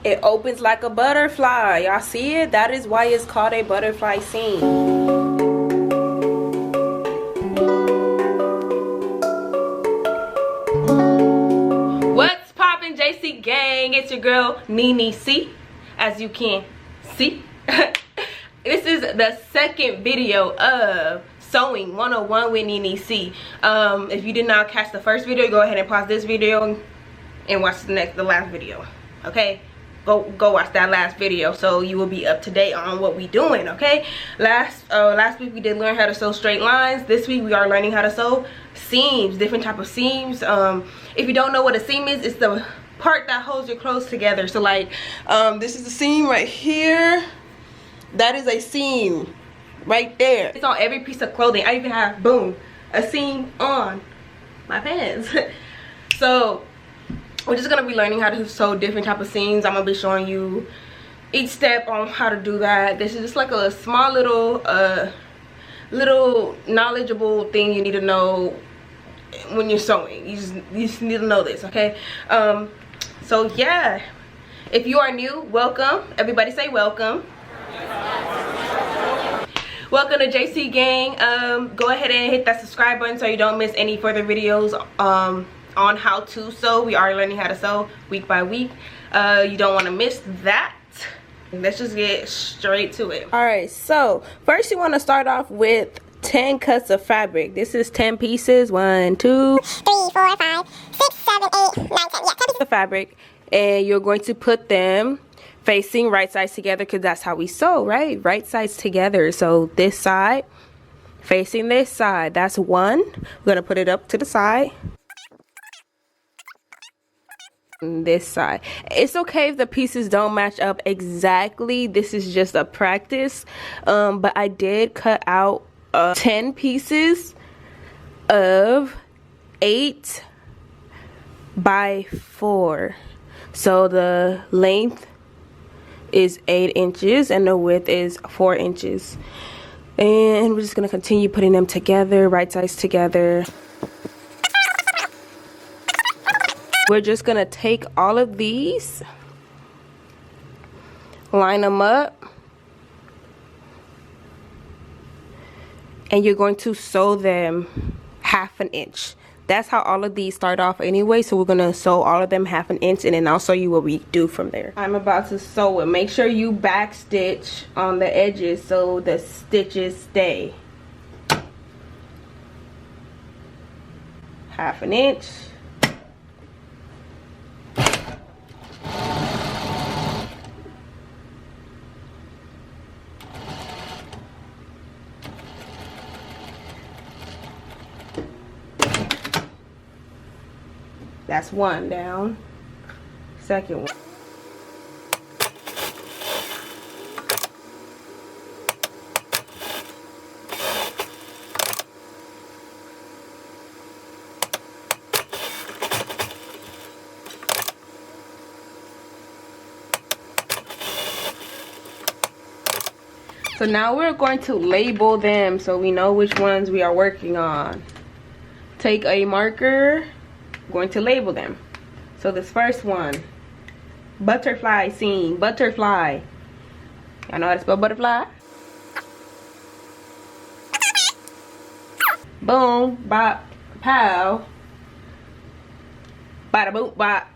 It opens like a butterfly. Y'all see it? That is why it's called a butterfly seam. What's poppin', JC gang? It's your girl Niniee.c, as you can see. This is the second video of Sewing 101 with Niniee.c. If you did not catch the first video, go ahead and pause this video and watch the last video. Okay, go watch that last video so you will be up to date on what we doing. Okay, last week we did learn how to sew straight lines. This week we are learning how to sew seams, different type of seams. If you don't know what a seam is, it's the part that holds your clothes together. So like this is the seam right here. That is a seam right there. It's on every piece of clothing. I even have, boom, a seam on my pants. So we're just gonna be learning how to sew different type of seams. I'm gonna be showing you each step on how to do that. This is just like a small little knowledgeable thing you need to know when you're sewing. You just need to know this, okay? So yeah, if you are new, welcome. Everybody say welcome. Welcome to JC gang. Go ahead and hit that subscribe button so you don't miss any further videos on how to sew. We are learning how to sew week by week. You don't want to miss that. Let's just get straight to it. All right, so first you want to start off with 10 cuts of fabric. This is 10 pieces. 1, 2, 3, 4, 5, 6, 7, 8, 9, 10. Yeah, 10 pieces of fabric, and you're going to put them facing right sides together because that's how we sew, right? Right sides together. So this side facing this side. That's one. We're gonna put it up to the side. This side. It's okay if the pieces don't match up exactly. This is just a practice. But I did cut out 10 pieces of 8 by 4. So the length is 8 inches and the width is 4 inches. And we're just gonna continue putting them together, right sides together. We're just gonna take all of these, line them up, and you're going to sew them 1/2 inch. That's how all of these start off anyway, so we're gonna sew all of them 1/2 inch, and then I'll show you what we do from there. I'm about to sew it. Make sure you back stitch on the edges so the stitches stay. 1/2 inch. That's one down. Second one. So now we're going to label them so we know which ones we are working on. Take a marker. Going to label them. So this first one, butterfly seam, butterfly. Y'all know how to spell butterfly? Boom, bop, pow, bada boom, bop,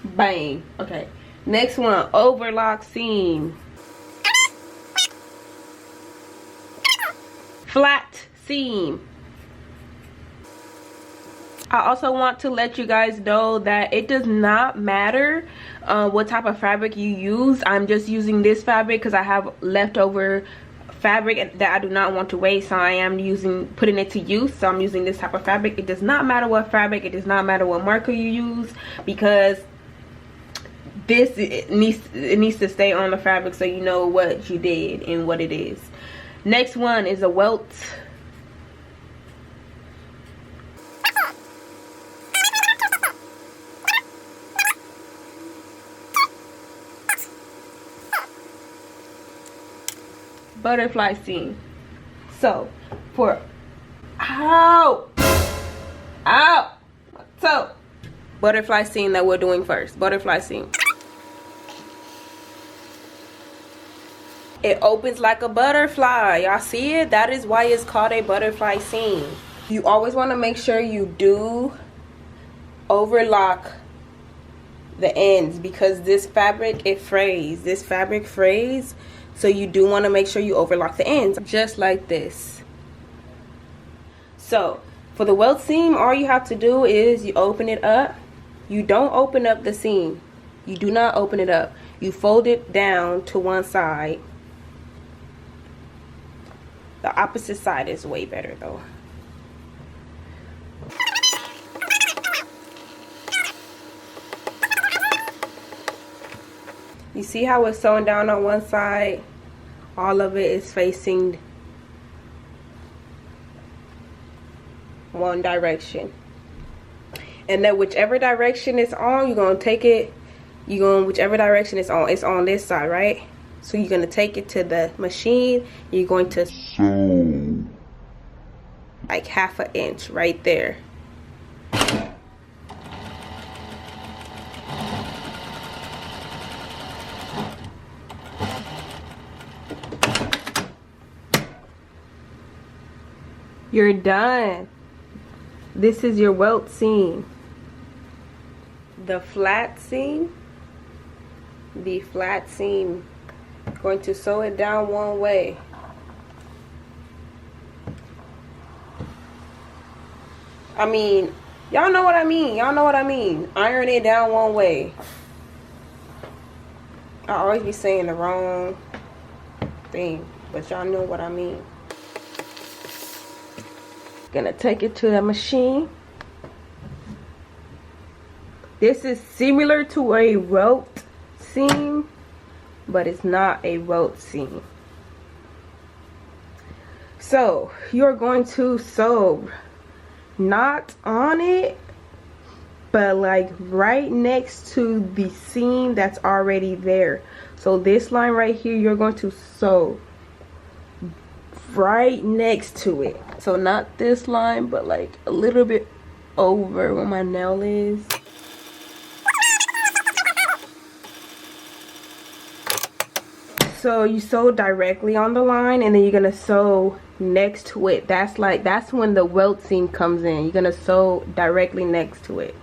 bang. Okay, next one, overlock seam, flat seam. I also want to let you guys know that it does not matter what type of fabric you use. I'm just using this fabric because I have leftover fabric that I do not want to waste, so I am putting it to use. So I'm using this type of fabric. It does not matter what fabric, it does not matter what marker you use, because it needs to stay on the fabric so you know what you did and what it is. Next one is a Welts. Butterfly seam. So for so butterfly seam that we're doing first. Butterfly seam. It opens like a butterfly. Y'all see it? That is why it's called a butterfly seam. You always want to make sure you do overlock the ends, because this fabric, it frays. This fabric frays, so you do want to make sure you overlock the ends, just like this. So for the welt seam, all you have to do is you open it up. You don't open up the seam. You do not open it up. You fold it down to one side. The opposite side is way better though. You see how it's sewn down on one side? All of it is facing one direction. And then whichever direction it's on, you're going to take it, whichever direction it's on this side, right? So you're going to take it to the machine. You're going to sew like 1/2 inch right there. You're done. This is your welt seam. The flat seam, going to sew it down one way. I mean, y'all know what I mean. Y'all know what I mean. Iron it down one way. I always be saying the wrong thing, but y'all know what I mean. Gonna take it to the machine. This is similar to a welt seam, but it's not a welt seam. So you're going to sew not on it, but like right next to the seam that's already there. So this line right here, you're going to sew right next to it. So not this line, but like a little bit over where my nail is. So you sew directly on the line, and then you're gonna sew next to it. That's when the welt seam comes in. You're gonna sew directly next to it.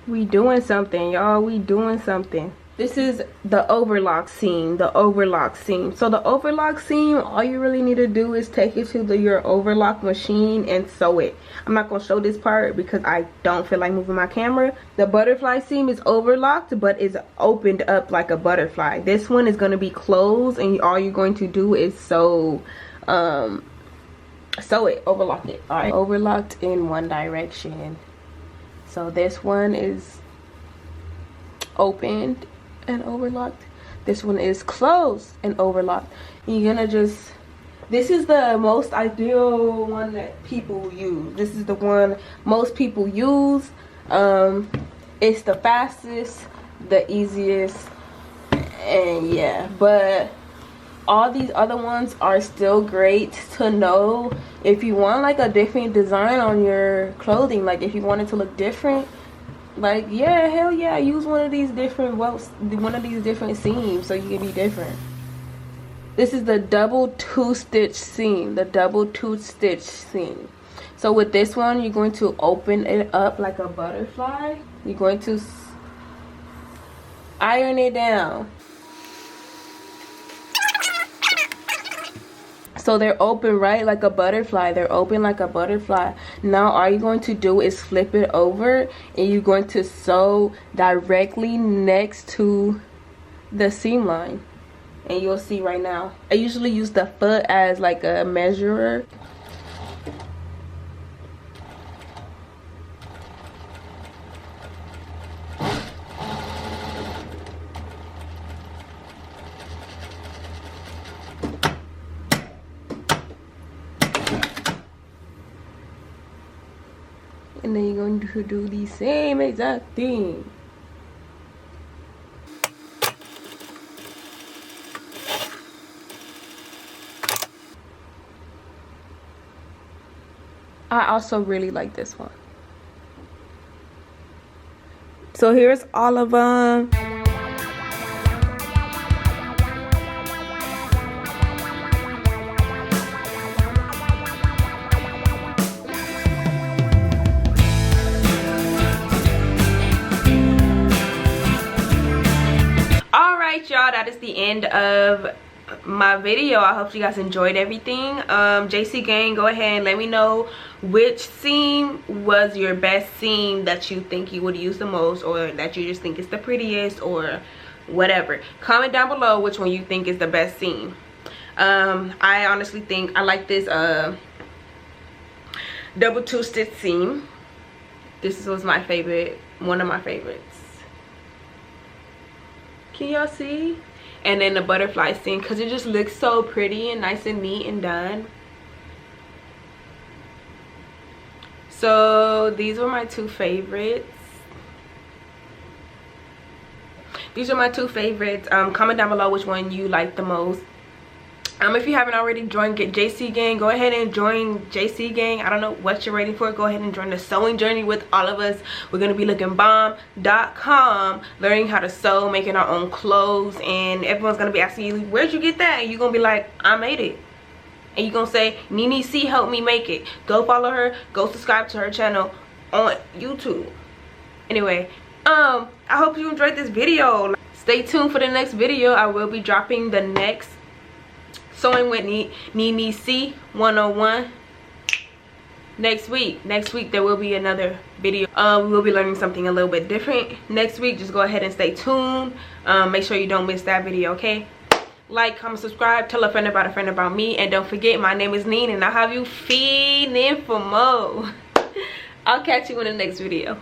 We doing something, y'all. We doing something. This is the overlock seam. The overlock seam. So the overlock seam, all you really need to do is take it to your overlock machine and sew it. I'm not gonna show this part because I don't feel like moving my camera. The butterfly seam is overlocked, but is opened up like a butterfly. This one is gonna be closed, and all you're going to do is sew it, overlock it. All right, overlocked in one direction. So this one is opened and overlocked. This one is closed and overlocked. And you're gonna just, this is the most ideal one that people use. This is the one most people use. It's the fastest, the easiest, and yeah. But all these other ones are still great to know if you want like a different design on your clothing. Like if you want it to look different, like yeah, hell yeah, use one of these different welts, one of these different seams, so you can be different. This is the double 2-stitch seam, the double 2-stitch seam. So with this one, you're going to open it up like a butterfly. You're going to iron it down. So they're open, right, like a butterfly. They're open like a butterfly. Now all you're going to do is flip it over, and you're going to sew directly next to the seam line. And you'll see right now. I usually use the foot as like a measurer. And then you're going to do the same exact thing. I also really like this one. So here's all of them. Alright y'all, that is the end of my video. I hope you guys enjoyed everything. JC gang, go ahead and let me know which seam was your best seam that you think you would use the most, or that you just think is the prettiest, or whatever. Comment down below which one you think is the best seam. I honestly think I like this double two stitch seam. This was my favorite, one of my favorites. Can y'all see? And then the butterfly seam, because it just looks so pretty and nice and neat and done. So these were my two favorites. These are my two favorites. Comment down below which one you like the most. If you haven't already joined JC gang, go ahead and join JC gang. I don't know what you're waiting for. Go ahead and join the sewing journey with all of us. We're going to be looking bomb.com, learning how to sew, making our own clothes, and everyone's going to be asking you, where'd you get that? And you're going to be like, I made it. And you're going to say, Niniee.c helped me make it. Go follow her. Go subscribe to her channel on YouTube. Anyway, I hope you enjoyed this video. Stay tuned for the next video. I will be dropping the next Sewing with Niniee.c 101 next week. Next week there will be another video. We will be learning something a little bit different next week. Just go ahead and stay tuned. Make sure you don't miss that video, okay? Like, comment, subscribe, tell a friend about me, and don't forget, my name is Niniee, and I'll have you feeding for more. I'll catch you in the next video.